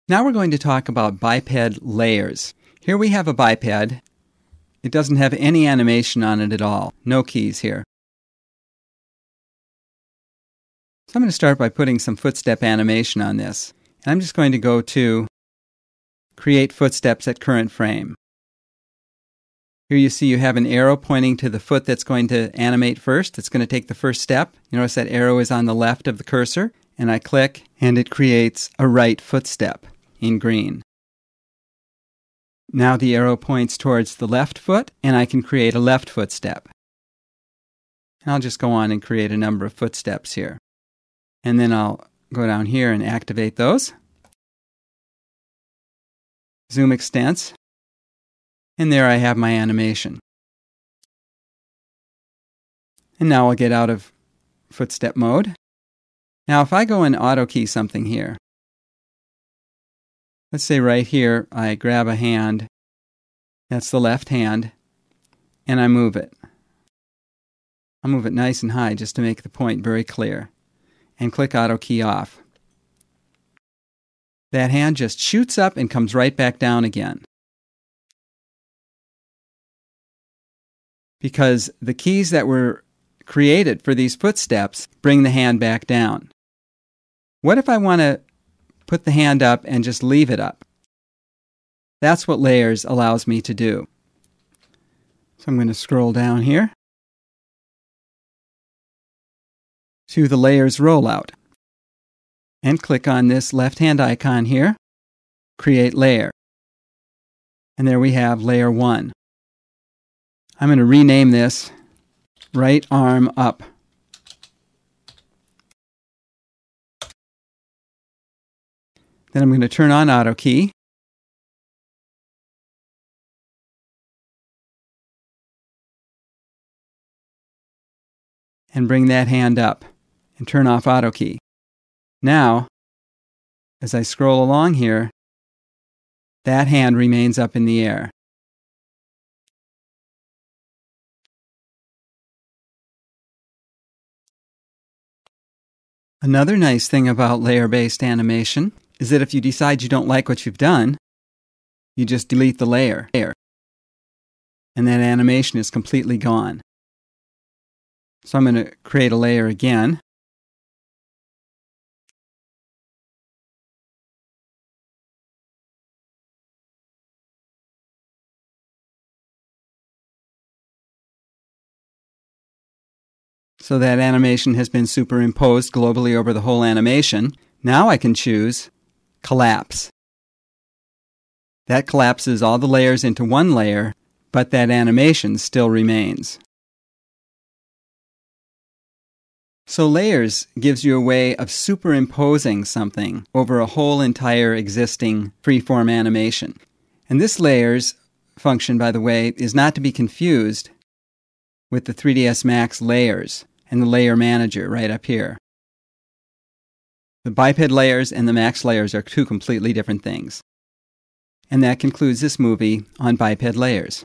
Now we're going to talk about biped layers. Here we have a biped. It doesn't have any animation on it at all. No keys here. So I'm going to start by putting some footstep animation on this. And I'm just going to go to Create Footsteps at Current Frame. Here you see you have an arrow pointing to the foot that's going to animate first. It's going to take the first step. You notice that arrow is on the left of the cursor. And I click, and it creates a right footstep in green. Now the arrow points towards the left foot, and I can create a left footstep. And I'll just go on and create a number of footsteps here. And then I'll go down here and activate those. Zoom extents. And there I have my animation. And now I'll get out of footstep mode. Now if I go and auto key something here, let's say right here I grab a hand, that's the left hand, and I move it. I'll move it nice and high just to make the point very clear, and click auto key off. That hand just shoots up and comes right back down again. Because the keys that were created for these footsteps bring the hand back down. What if I want to put the hand up and just leave it up? That's what layers allows me to do. So I'm going to scroll down here to the layers rollout and click on this left-hand icon here, Create Layer. And there we have Layer 1. I'm going to rename this Right Arm Up. Then I'm going to turn on auto key. And bring that hand up and turn off auto key. Now, as I scroll along here, that hand remains up in the air. Another nice thing about layer-based animation is that if you decide you don't like what you've done, you just delete the layer, and that animation is completely gone. So I'm going to create a layer again. So that animation has been superimposed globally over the whole animation. Now I can choose Collapse. That collapses all the layers into one layer, but that animation still remains. So layers gives you a way of superimposing something over a whole entire existing freeform animation. And this layers function, by the way, is not to be confused with the 3dsmax layers and the layer manager right up here. The biped layers and the max layers are two completely different things. And that concludes this movie on biped layers.